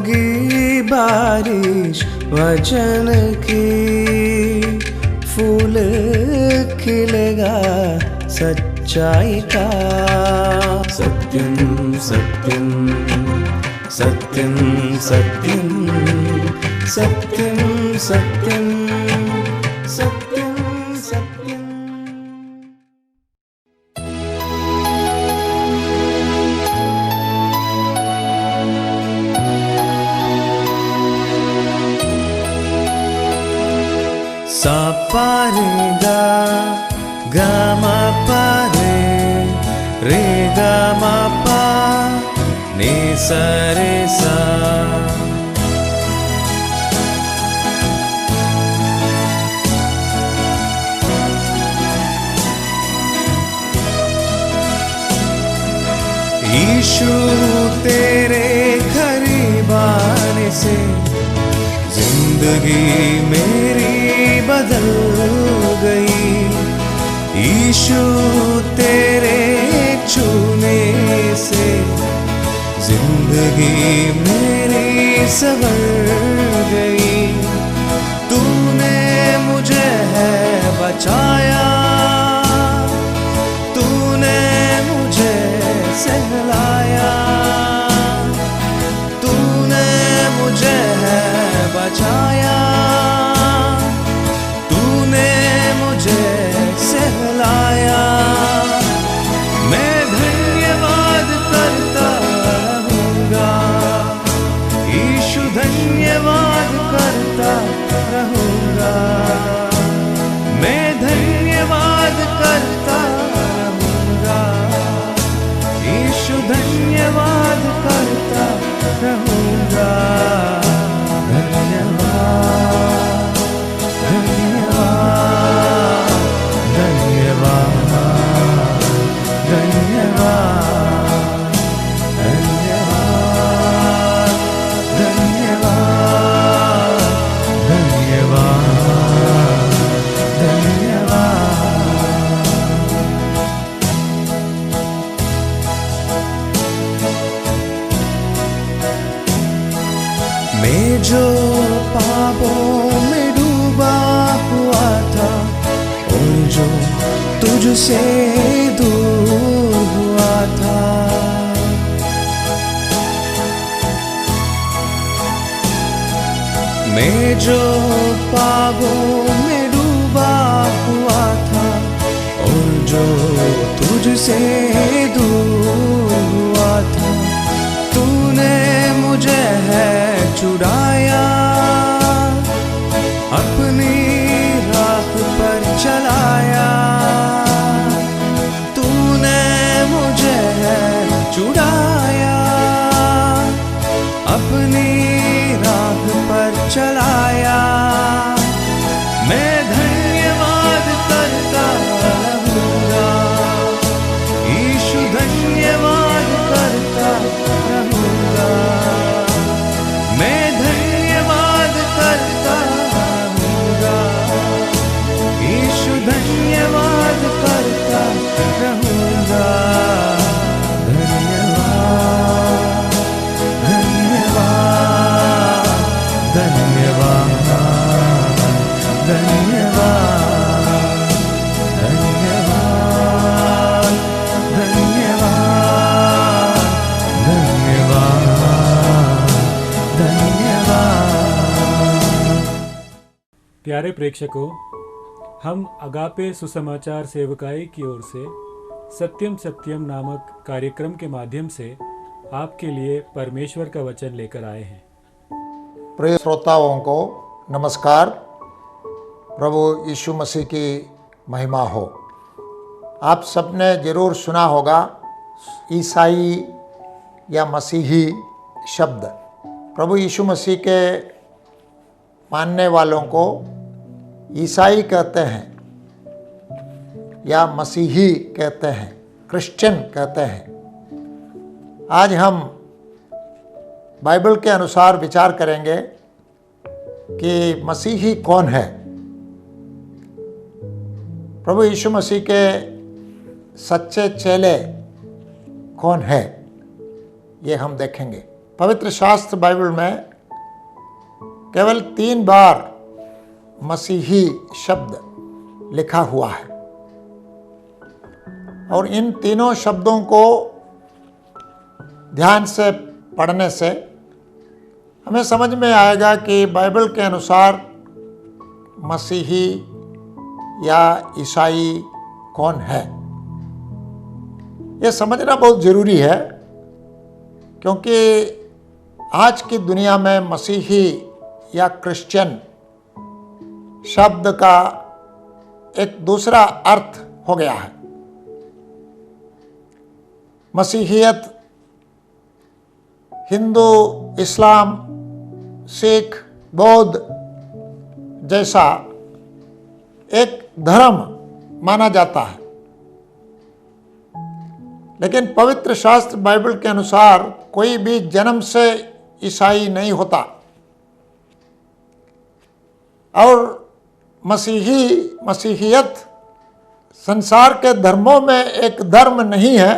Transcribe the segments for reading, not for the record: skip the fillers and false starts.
होगी बारिश वचन की, फूल खिलेगा सच्चाई का। सत्यम सत्यम सत्यम सत्यम सत्यम सत्यम सत्यम सत्यम। सा पा रे गा गा मा पा रे गा मा पा नी सा रे सा। यीशु तेरे करीब आने से जिंदगी मेरी बदल गई। यीशु तेरे छूने से जिंदगी मेरी संवर गई। तूने मुझे है बचाया, तूने मुझे सहलाया, तूने मुझे है बचाया, तूने मुझे सहलाया। मैं धन्यवाद करता रहूँगा, यीशु धन्यवाद करता रहूँगा। मैं धन्यवाद करता रहूँगा, यीशु धन्यवाद करता रहूँगा। धन्यवाद मैं जो पापों में डूबा हुआ था और जो तुझसे दूर हुआ था, मैं जो पापों में डूबा हुआ था और जो तुझसे दूर हुआ था, तूने मुझे है छुड़ाया, अपनी राह पर चलाया। तूने मुझे है छुड़ाया, अपनी राह पर चलाया। मैं धन्यवाद करता रहूँगा, यीशु धन्यवाद करता रहूँगा। मैं धन्यवाद करता रहूँगा, यीशु धन्यवाद करता रहूँगा। प्यारे प्रेक्षकों, हम अगापे सुसमाचार सेवकाई की ओर से सत्यम सत्यम नामक कार्यक्रम के माध्यम से आपके लिए परमेश्वर का वचन लेकर आए हैं। प्रिय श्रोताओं को नमस्कार। प्रभु यीशु मसीह की महिमा हो। आप सबने ज़रूर सुना होगा ईसाई या मसीही शब्द। प्रभु यीशु मसीह के मानने वालों को ईसाई कहते हैं या मसीही कहते हैं, क्रिश्चियन कहते हैं। आज हम बाइबल के अनुसार विचार करेंगे कि मसीही कौन है। प्रभु यीशु मसीह के सच्चे चेले कौन है, ये हम देखेंगे। पवित्र शास्त्र बाइबल में केवल 3 बार मसीही शब्द लिखा हुआ है और इन तीनों शब्दों को ध्यान से पढ़ने से हमें समझ में आएगा कि बाइबल के अनुसार मसीही या ईसाई कौन है। ये समझना बहुत ज़रूरी है, क्योंकि आज की दुनिया में मसीही या क्रिश्चियन शब्द का एक दूसरा अर्थ हो गया है। मसीहियत हिंदू, इस्लाम, सिख, बौद्ध जैसा एक धर्म माना जाता है, लेकिन पवित्र शास्त्र बाइबल के अनुसार कोई भी जन्म से ईसाई नहीं होता और मसीहियत संसार के धर्मों में एक धर्म नहीं है।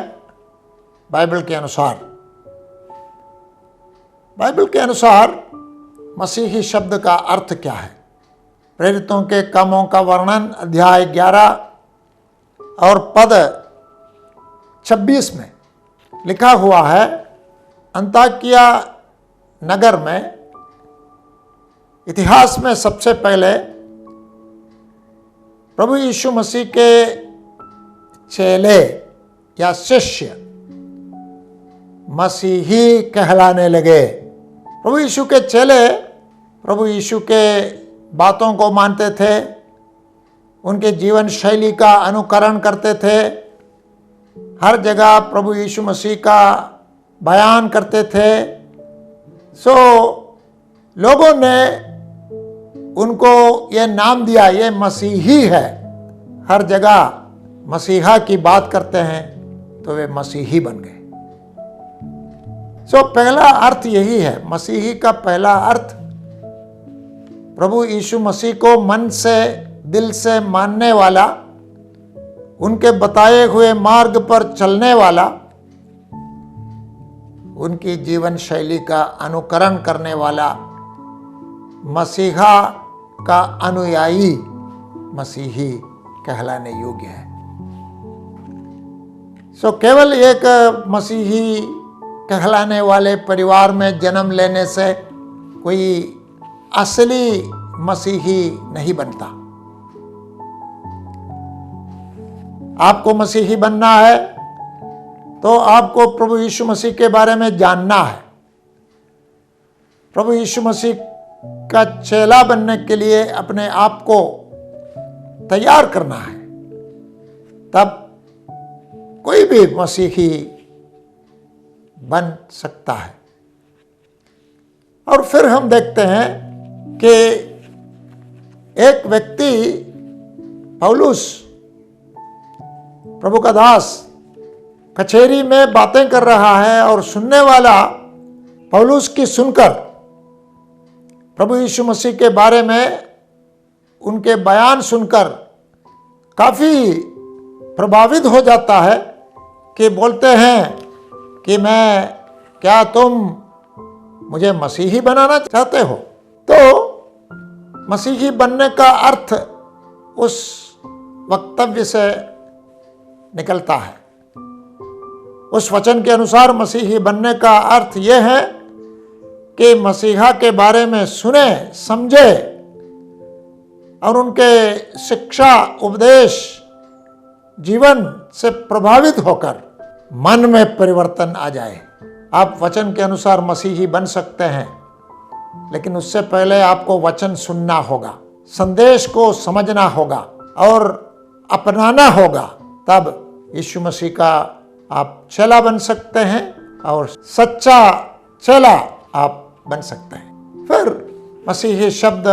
बाइबल के अनुसार मसीही शब्द का अर्थ क्या है? प्रेरितों के कामों का वर्णन अध्याय 11 और पद 26 में लिखा हुआ है, अंताकिया नगर में इतिहास में सबसे पहले प्रभु यीशु मसीह के चेले या शिष्य मसीही कहलाने लगे। प्रभु यीशु के चेले प्रभु यीशु के बातों को मानते थे, उनके जीवन शैली का अनुकरण करते थे, हर जगह प्रभु यीशु मसीह का बयान करते थे। लोगों ने उनको ये नाम दिया, ये मसीही है। हर जगह मसीहा की बात करते हैं तो वे मसीही बन गए। पहला अर्थ यही है। मसीही का पहला अर्थ प्रभु यीशु मसीह को मन से, दिल से मानने वाला, उनके बताए हुए मार्ग पर चलने वाला, उनकी जीवन शैली का अनुकरण करने वाला, मसीहा का अनुयायी मसीही कहलाने योग्य है। केवल एक मसीही कहलाने वाले परिवार में जन्म लेने से कोई असली मसीही नहीं बनता। आपको मसीही बनना है तो आपको प्रभु यीशु मसीह के बारे में जानना है। प्रभु यीशु मसीह का चेला बनने के लिए अपने आप को तैयार करना है, तब कोई भी मसीही बन सकता है। और फिर हम देखते हैं कि एक व्यक्ति पौलुस, प्रभु का दास, कचहरी में बातें कर रहा है और सुनने वाला पौलुस की सुनकर प्रभु यीशु मसीह के बारे में उनके बयान सुनकर काफ़ी प्रभावित हो जाता है कि बोलते हैं कि क्या तुम मुझे मसीही बनाना चाहते हो? तो मसीही बनने का अर्थ उस वक्तव्य से निकलता है। उस वचन के अनुसार मसीही बनने का अर्थ यह है कि मसीहा के बारे में सुने, समझे और उनके शिक्षा, उपदेश, जीवन से प्रभावित होकर मन में परिवर्तन आ जाए। आप वचन के अनुसार मसीही बन सकते हैं, लेकिन उससे पहले आपको वचन सुनना होगा, संदेश को समझना होगा और अपनाना होगा। तब यीशु मसीह का आप चेला बन सकते हैं और सच्चा चेला आप बन सकते हैं। फिर मसीही शब्द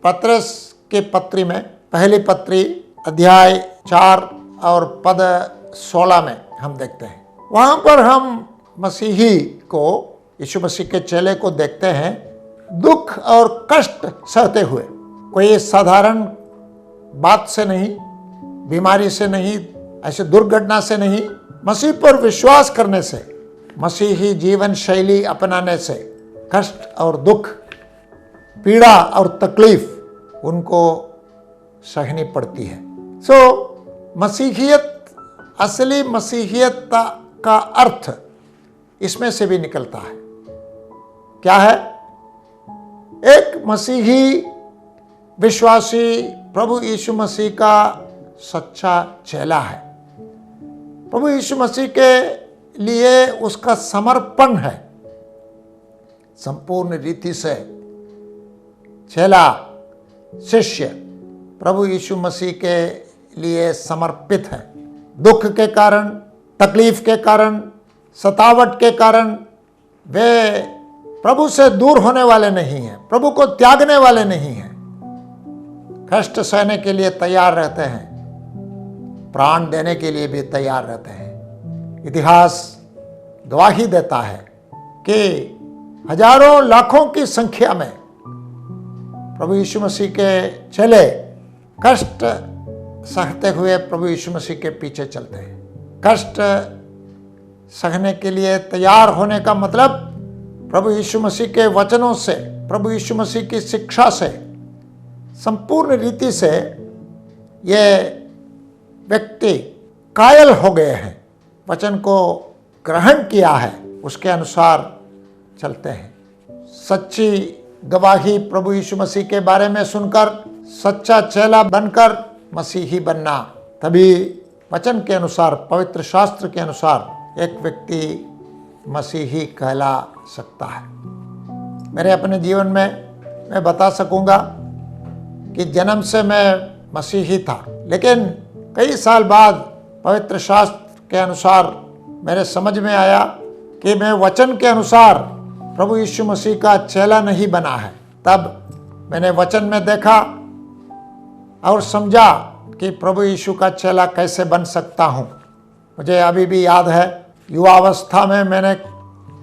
पत्रस के पत्री में, पहली पत्री अध्याय 4 और पद 16 में हम देखते हैं। वहाँ पर हम मसीही को, यीशु मसीह के चेले को देखते हैं दुख और कष्ट सहते हुए। कोई साधारण बात से नहीं, बीमारी से नहीं, ऐसे दुर्घटना से नहीं, मसीह पर विश्वास करने से, मसीही जीवन शैली अपनाने से कष्ट और दुख, पीड़ा और तकलीफ उनको सहनी पड़ती है। मसीहियत, असली मसीहियत का अर्थ इसमें से भी निकलता है। क्या है? एक मसीही विश्वासी प्रभु यीशु मसीह का सच्चा चेला है। प्रभु यीशु मसीह के लिए उसका समर्पण है, संपूर्ण रीति से चेला, शिष्य प्रभु यीशु मसीह के लिए समर्पित है। दुख के कारण, तकलीफ के कारण, सतावट के कारण वे प्रभु से दूर होने वाले नहीं हैं, प्रभु को त्यागने वाले नहीं हैं। कष्ट सहने के लिए तैयार रहते हैं, प्राण देने के लिए भी तैयार रहते हैं। इतिहास गवाही देता है कि हजारों लाखों की संख्या में प्रभु यीशु मसीह के चेले कष्ट सहते हुए प्रभु यीशु मसीह के पीछे चलते हैं। कष्ट सहने के लिए तैयार होने का मतलब प्रभु यीशु मसीह के वचनों से, प्रभु यीशु मसीह की शिक्षा से संपूर्ण रीति से ये व्यक्ति कायल हो गए हैं, वचन को ग्रहण किया है, उसके अनुसार चलते हैं। सच्ची गवाही प्रभु यीशु मसीह के बारे में सुनकर सच्चा चेला बनकर मसीही बनना, तभी वचन के अनुसार, पवित्र शास्त्र के अनुसार एक व्यक्ति मसीही कहला सकता है। मेरे अपने जीवन में मैं बता सकूंगा कि जन्म से मैं मसीही था, लेकिन कई साल बाद पवित्र शास्त्र के अनुसार मेरे समझ में आया कि मैं वचन के अनुसार प्रभु यीशु मसीह का चेला नहीं बना है। तब मैंने वचन में देखा और समझा कि प्रभु यीशु का चेला कैसे बन सकता हूँ। मुझे अभी भी याद है, युवावस्था में मैंने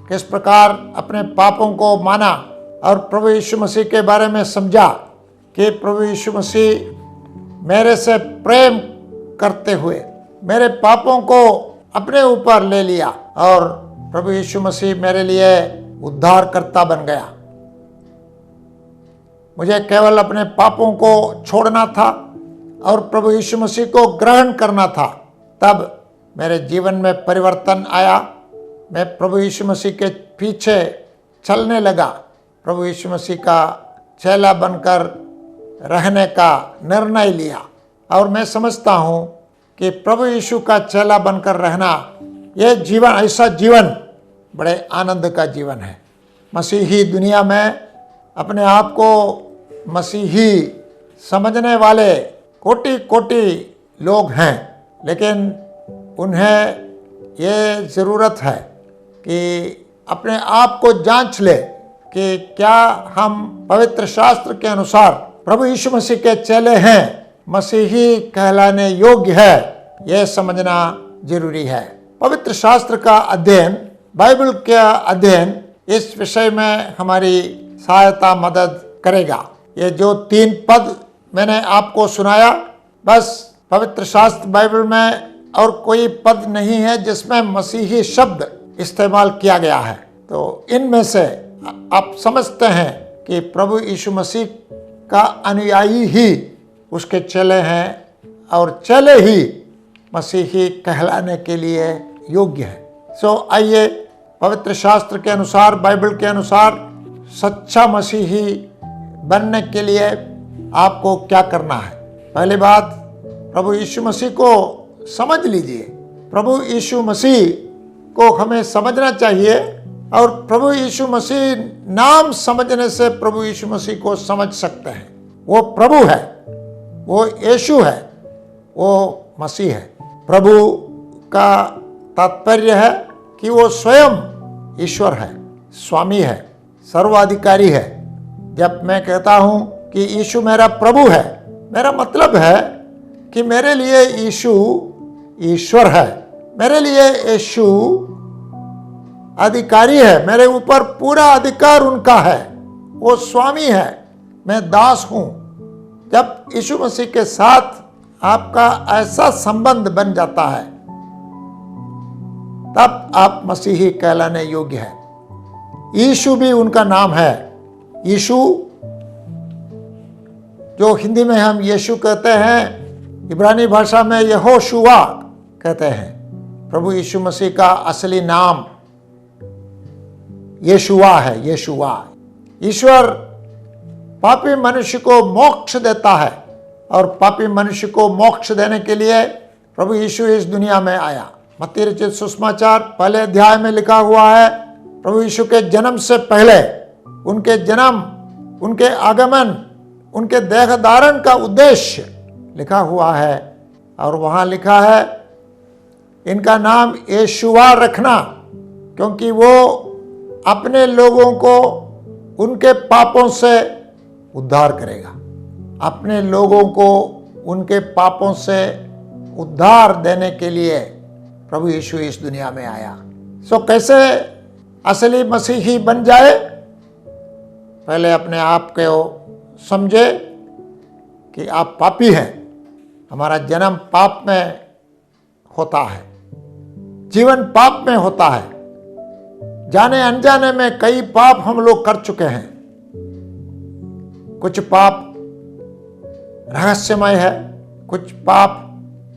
किस प्रकार अपने पापों को माना और प्रभु यीशु मसीह के बारे में समझा कि प्रभु यीशु मसीह मेरे से प्रेम करते हुए मेरे पापों को अपने ऊपर ले लिया और प्रभु यीशु मसीह मेरे लिए उद्धारकर्ता बन गया। मुझे केवल अपने पापों को छोड़ना था और प्रभु यीशु मसीह को ग्रहण करना था। तब मेरे जीवन में परिवर्तन आया। मैं प्रभु यीशु मसीह के पीछे चलने लगा, प्रभु यीशु मसीह का चेला बनकर रहने का निर्णय लिया। और मैं समझता हूँ कि प्रभु यीशु का चेला बनकर रहना, यह जीवन, ऐसा जीवन बड़े आनंद का जीवन है। मसीही दुनिया में अपने आप को मसीही समझने वाले कोटि कोटि लोग हैं, लेकिन उन्हें ये ज़रूरत है कि अपने आप को जांच ले कि क्या हम पवित्र शास्त्र के अनुसार प्रभु यीशु मसीह के चेले हैं, मसीही कहलाने योग्य है, यह समझना जरूरी है। पवित्र शास्त्र का अध्ययन, बाइबल का अध्ययन इस विषय में हमारी सहायता मदद करेगा। ये जो 3 पद मैंने आपको सुनाया, बस पवित्र शास्त्र बाइबल में और कोई पद नहीं है जिसमें मसीही शब्द इस्तेमाल किया गया है। तो इनमें से आप समझते हैं कि प्रभु यीशु मसीह का अनुयायी ही उसके चेले हैं और चेले ही मसीही कहलाने के लिए योग्य है। आइए पवित्र शास्त्र के अनुसार, बाइबल के अनुसार सच्चा मसीही बनने के लिए आपको क्या करना है। पहली बात, प्रभु यीशु मसीह को समझ लीजिए। प्रभु यीशु मसीह को हमें समझना चाहिए और प्रभु यीशु मसीह नाम समझने से प्रभु यीशु मसीह को समझ सकते हैं। वो प्रभु है, वो यीशु है, वो मसीह है। प्रभु का तात्पर्य है कि वो स्वयं ईश्वर है, स्वामी है, सर्वाधिकारी है। जब मैं कहता हूँ कि यीशु मेरा प्रभु है, मेरा मतलब है कि मेरे लिए यीशु ईश्वर है, मेरे लिए यीशु अधिकारी है, मेरे ऊपर पूरा अधिकार उनका है, वो स्वामी है, मैं दास हूँ। जब यीशु मसीह के साथ आपका ऐसा संबंध बन जाता है, तब आप मसीही कहलाने योग्य हैं। यीशु भी उनका नाम है। यीशु, जो हिंदी में हम यीशु कहते हैं, इब्रानी भाषा में यहोशुआ कहते हैं। प्रभु यीशु मसीह का असली नाम यीशुआ है। यीशुआ। ईश्वर पापी मनुष्य को मोक्ष देता है और पापी मनुष्य को मोक्ष देने के लिए प्रभु यीशु इस दुनिया में आया। मत्ती रचित सुसमाचार पहले अध्याय में लिखा हुआ है, प्रभु यीशु के जन्म से पहले उनके जन्म, उनके आगमन, उनके देह धारण का उद्देश्य लिखा हुआ है। और वहाँ लिखा है, इनका नाम यीशुआ रखना, क्योंकि वो अपने लोगों को उनके पापों से उद्धार करेगा। अपने लोगों को उनके पापों से उद्धार देने के लिए प्रभु यीशु इस दुनिया में आया। सो कैसे असली मसीही बन जाए? पहले अपने आप को समझे कि आप पापी हैं। हमारा जन्म पाप में होता है, जीवन पाप में होता है। जाने अनजाने में कई पाप हम लोग कर चुके हैं। कुछ पाप रहस्यमय है, कुछ पाप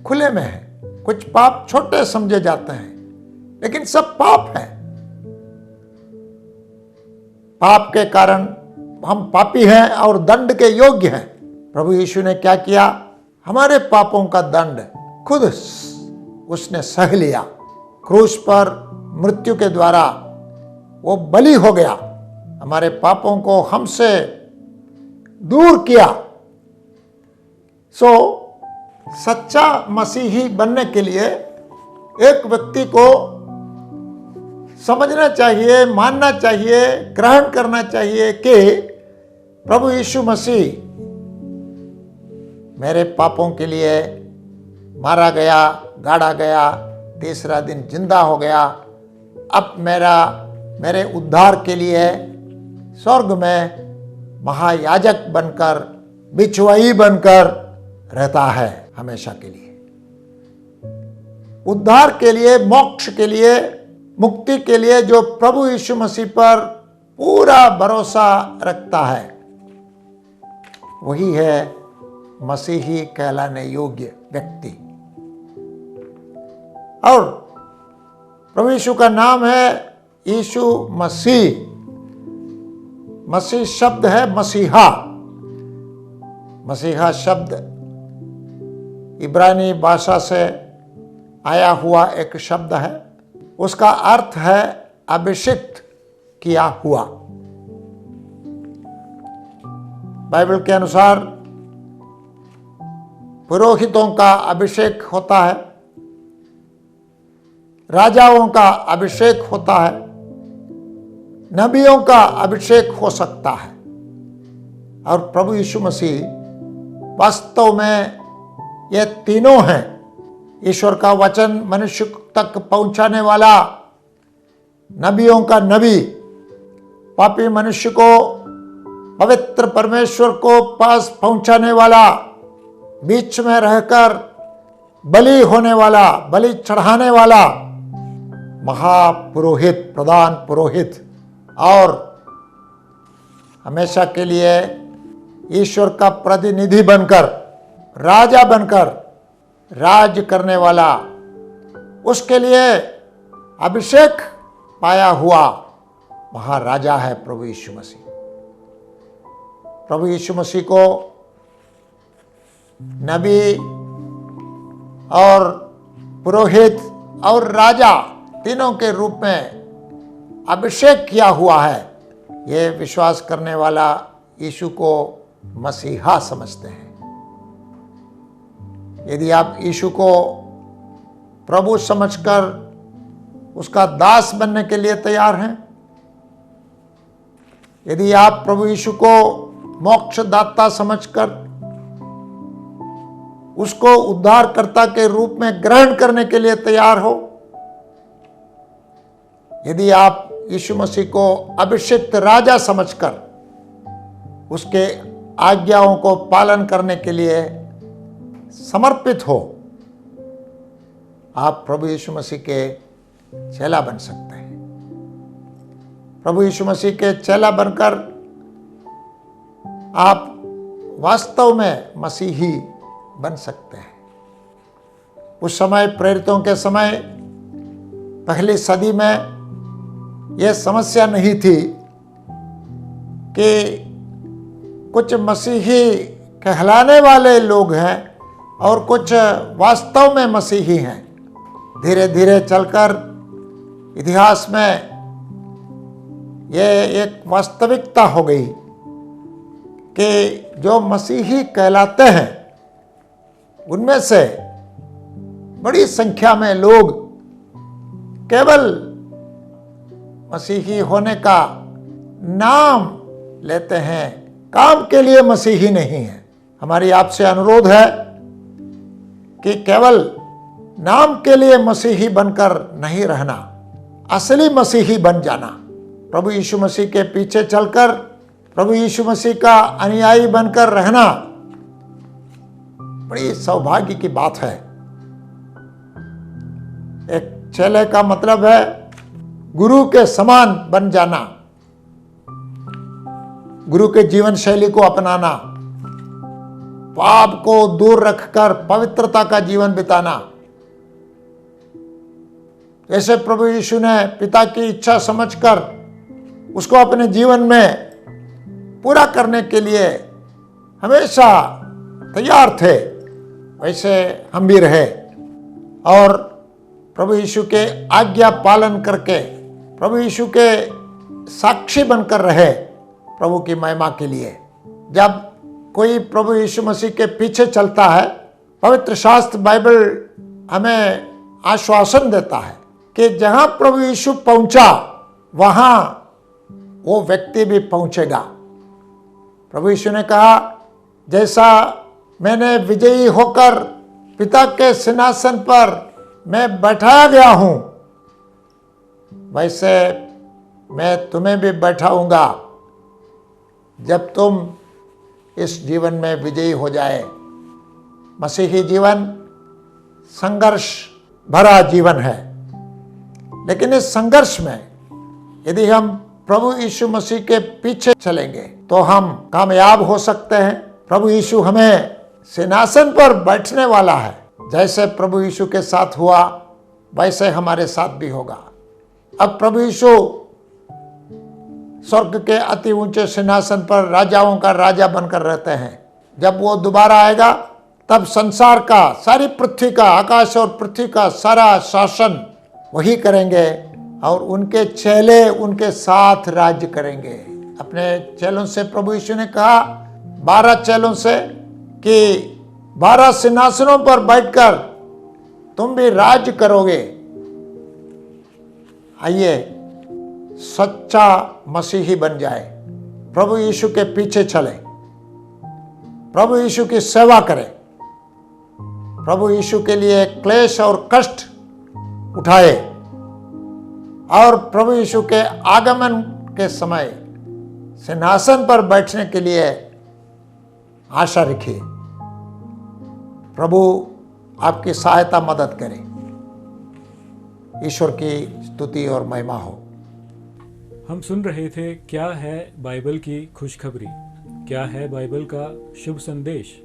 खुले में है, कुछ पाप छोटे समझे जाते हैं, लेकिन सब पाप है। पाप के कारण हम पापी हैं और दंड के योग्य हैं। प्रभु यीशु ने क्या किया? हमारे पापों का दंड खुद उसने सह लिया। क्रूस पर मृत्यु के द्वारा वो बलि हो गया, हमारे पापों को हमसे दूर किया। सो सच्चा मसीही बनने के लिए एक व्यक्ति को समझना चाहिए, मानना चाहिए, ग्रहण करना चाहिए कि प्रभु यीशु मसीह मेरे पापों के लिए मारा गया, गाड़ा गया, तीसरा दिन जिंदा हो गया। अब मेरे उद्धार के लिए स्वर्ग में महायाजक बनकर, बिचवाई बनकर रहता है हमेशा के लिए। उद्धार के लिए, मोक्ष के लिए, मुक्ति के लिए जो प्रभु यीशु मसीह पर पूरा भरोसा रखता है, वही है मसीही कहलाने योग्य व्यक्ति। और प्रभु यीशु का नाम है यीशु मसीह। मसीह शब्द है मसीहा। मसीहा शब्द इब्रानी भाषा से आया हुआ एक शब्द है। उसका अर्थ है अभिषिक्त किया हुआ। बाइबल के अनुसार पुरोहितों का अभिषेक होता है, राजाओं का अभिषेक होता है, नबियों का अभिषेक हो सकता है। और प्रभु यीशु मसीह वास्तव में ये तीनों हैं। ईश्वर का वचन मनुष्य तक पहुंचाने वाला, नबियों का नबी, पापी मनुष्य को पवित्र परमेश्वर को पास पहुंचाने वाला, बीच में रहकर बलि होने वाला, बलि चढ़ाने वाला महापुरोहित, प्रधान पुरोहित, और हमेशा के लिए ईश्वर का प्रतिनिधि बनकर, राजा बनकर राज करने वाला, उसके लिए अभिषेक पाया हुआ महाराजा है प्रभु यीशु मसीह। प्रभु यीशु मसीह को नबी और पुरोहित और राजा तीनों के रूप में अभिषेक किया हुआ है। ये विश्वास करने वाला यीशु को मसीहा समझते हैं। यदि आप यीशु को प्रभु समझकर उसका दास बनने के लिए तैयार हैं, यदि आप प्रभु यीशु को मोक्षदाता समझकर उसको उद्धारकर्ता के रूप में ग्रहण करने के लिए तैयार हो, यदि आप यीशु मसीह को अभिषिक्त राजा समझकर उसके आज्ञाओं को पालन करने के लिए समर्पित हो, आप प्रभु यीशु मसीह के चेला बन सकते हैं। प्रभु यीशु मसीह के चेला बनकर आप वास्तव में मसीही बन सकते हैं। उस समय प्रेरितों के समय पहली सदी में यह समस्या नहीं थी कि कुछ मसीही कहलाने वाले लोग हैं और कुछ वास्तव में मसीही हैं। धीरे धीरे चलकर इतिहास में यह एक वास्तविकता हो गई कि जो मसीही कहलाते हैं उनमें से बड़ी संख्या में लोग केवल मसीही होने का नाम लेते हैं, काम के लिए मसीही नहीं है। हमारी आपसे अनुरोध है कि केवल नाम के लिए मसीही बनकर नहीं रहना, असली मसीही बन जाना। प्रभु यीशु मसीह के पीछे चलकर प्रभु यीशु मसीह का अनुयायी बनकर रहना बड़ी सौभाग्य की बात है। एक चेले का मतलब है गुरु के समान बन जाना, गुरु के जीवन शैली को अपनाना, पाप को दूर रखकर पवित्रता का जीवन बिताना। जैसे प्रभु यीशु ने पिता की इच्छा समझकर उसको अपने जीवन में पूरा करने के लिए हमेशा तैयार थे, वैसे हम भी रहे और प्रभु यीशु के आज्ञा पालन करके प्रभु यीशु के साक्षी बनकर रहे प्रभु की महिमा के लिए। जब कोई प्रभु यीशु मसीह के पीछे चलता है, पवित्र शास्त्र बाइबल हमें आश्वासन देता है कि जहां प्रभु यीशु पहुंचा वहां वो व्यक्ति भी पहुंचेगा। प्रभु यीशु ने कहा, जैसा मैंने विजयी होकर पिता के सिंहासन पर मैं बैठाया गया हूं, वैसे मैं तुम्हें भी बैठाऊंगा जब तुम इस जीवन में विजयी हो जाए। मसीही जीवन संघर्ष भरा जीवन है, लेकिन इस संघर्ष में यदि हम प्रभु यीशु मसीह के पीछे चलेंगे तो हम कामयाब हो सकते हैं। प्रभु यीशु हमें सिंहासन पर बैठने वाला है। जैसे प्रभु यीशु के साथ हुआ वैसे हमारे साथ भी होगा। अब प्रभु यीशु स्वर्ग के अति ऊंचे सिंहासन पर राजाओं का राजा बनकर रहते हैं। जब वो दोबारा आएगा तब संसार का, सारी पृथ्वी का, आकाश और पृथ्वी का सारा शासन वही करेंगे और उनके चेले उनके साथ राज्य करेंगे। अपने चेलों से प्रभु यीशु ने कहा 12 चेलों से कि 12 सिंहासनों पर बैठकर तुम भी राज्य करोगे। आइए सच्चा मसीही बन जाए, प्रभु यीशु के पीछे चले, प्रभु यीशु की सेवा करें, प्रभु यीशु के लिए क्लेश और कष्ट उठाए और प्रभु यीशु के आगमन के समय सिंहासन पर बैठने के लिए आशा रखिए। प्रभु आपकी सहायता मदद करे। ईश्वर की स्तुति और महिमा हो। हम सुन रहे थे क्या है बाइबल की खुशखबरी, क्या है बाइबल का शुभ संदेश।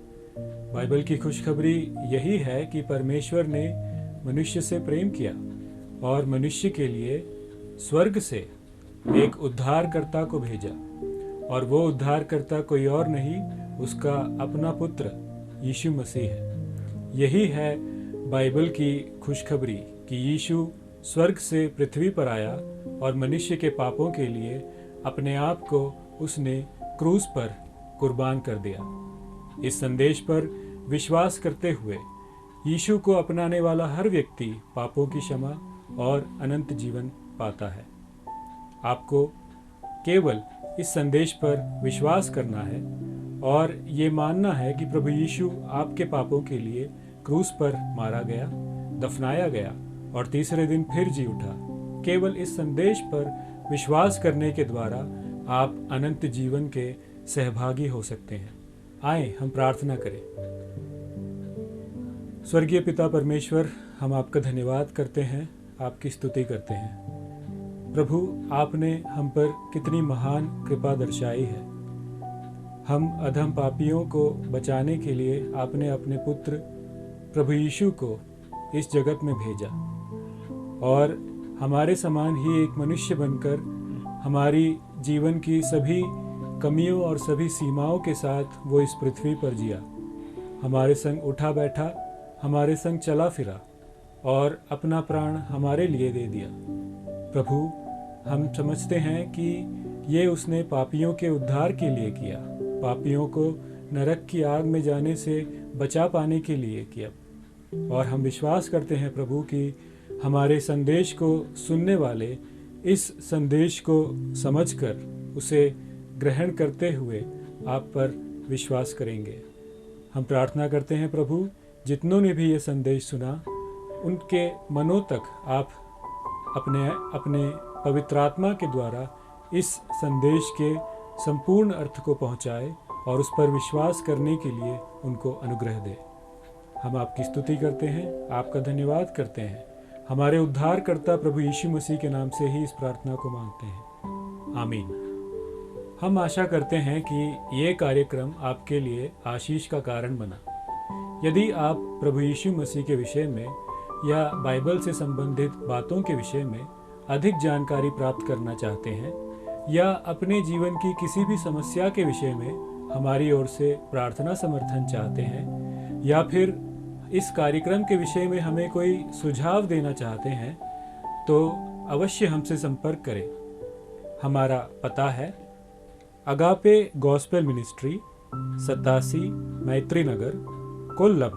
बाइबल की खुशखबरी यही है कि परमेश्वर ने मनुष्य से प्रेम किया और मनुष्य के लिए स्वर्ग से एक उद्धारकर्ता को भेजा, और वो उद्धारकर्ता कोई और नहीं, उसका अपना पुत्र यीशु मसीह है। यही है बाइबल की खुशखबरी कि यीशु स्वर्ग से पृथ्वी पर आया और मनुष्य के पापों के लिए अपने आप को उसने क्रूस पर कुर्बान कर दिया। इस संदेश पर विश्वास करते हुए यीशु को अपनाने वाला हर व्यक्ति पापों की क्षमा और अनंत जीवन पाता है। आपको केवल इस संदेश पर विश्वास करना है और ये मानना है कि प्रभु यीशु आपके पापों के लिए क्रूस पर मारा गया, दफनाया गया और तीसरे दिन फिर जी उठा। केवल इस संदेश पर विश्वास करने के द्वारा आप अनंत जीवन के सहभागी हो सकते हैं। आए हम प्रार्थना करें। स्वर्गीय पिता परमेश्वर, हम आपका धन्यवाद करते हैं आपकी स्तुति करते हैं। प्रभु, आपने हम पर कितनी महान कृपा दर्शाई है। हम अधम पापियों को बचाने के लिए आपने अपने पुत्र प्रभु यीशु को इस जगत में भेजा और हमारे समान ही एक मनुष्य बनकर हमारी जीवन की सभी कमियों और सभी सीमाओं के साथ वो इस पृथ्वी पर जिया, हमारे संग उठा बैठा, हमारे संग चला फिरा और अपना प्राण हमारे लिए दे दिया। प्रभु, हम समझते हैं कि ये उसने पापियों के उद्धार के लिए किया, पापियों को नरक की आग में जाने से बचा पाने के लिए किया। और हम विश्वास करते हैं प्रभु कि हमारे संदेश को सुनने वाले इस संदेश को समझकर उसे ग्रहण करते हुए आप पर विश्वास करेंगे। हम प्रार्थना करते हैं प्रभु, जितनों ने भी ये संदेश सुना उनके मनों तक आप अपने पवित्र आत्मा के द्वारा इस संदेश के संपूर्ण अर्थ को पहुँचाए और उस पर विश्वास करने के लिए उनको अनुग्रह दे। हम आपकी स्तुति करते हैं, आपका धन्यवाद करते हैं। हमारे उद्धारकर्ता प्रभु यीशु मसीह के नाम से ही इस प्रार्थना को मांगते हैं, आमीन। हम आशा करते हैं कि ये कार्यक्रम आपके लिए आशीष का कारण बना। यदि आप प्रभु यीशु मसीह के विषय में या बाइबल से संबंधित बातों के विषय में अधिक जानकारी प्राप्त करना चाहते हैं या अपने जीवन की किसी भी समस्या के विषय में हमारी ओर से प्रार्थना समर्थन चाहते हैं या फिर इस कार्यक्रम के विषय में हमें कोई सुझाव देना चाहते हैं, तो अवश्य हमसे संपर्क करें। हमारा पता है अगापे गॉस्पेल मिनिस्ट्री, 87 मैत्री नगर, कोल्लम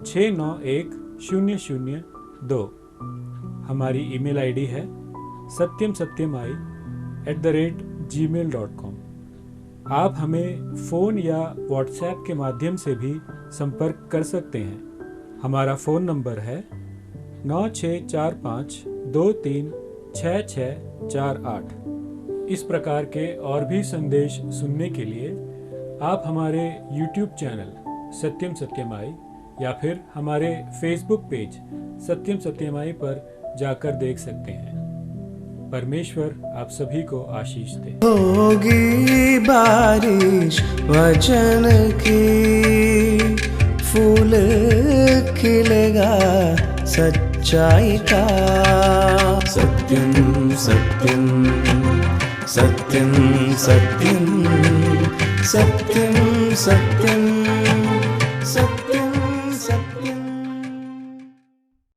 691002। हमारी ईमेल आईडी है satyamsatyamai@gmail.com। आप हमें फ़ोन या व्हाट्सएप के माध्यम से भी संपर्क कर सकते हैं। हमारा फ़ोन नंबर है 9645236648। इस प्रकार के और भी संदेश सुनने के लिए आप हमारे YouTube चैनल सत्यम सत्यमाई या फिर हमारे Facebook पेज सत्यम सत्यमाई पर जाकर देख सकते हैं। परमेश्वर आप सभी को आशीष दे। होगी बारिश वचन की, फूल खिलेगा सच्चाई का। सत्यम सत्यम सत्यम सत्यम सत्यम सत्यम सत्यम।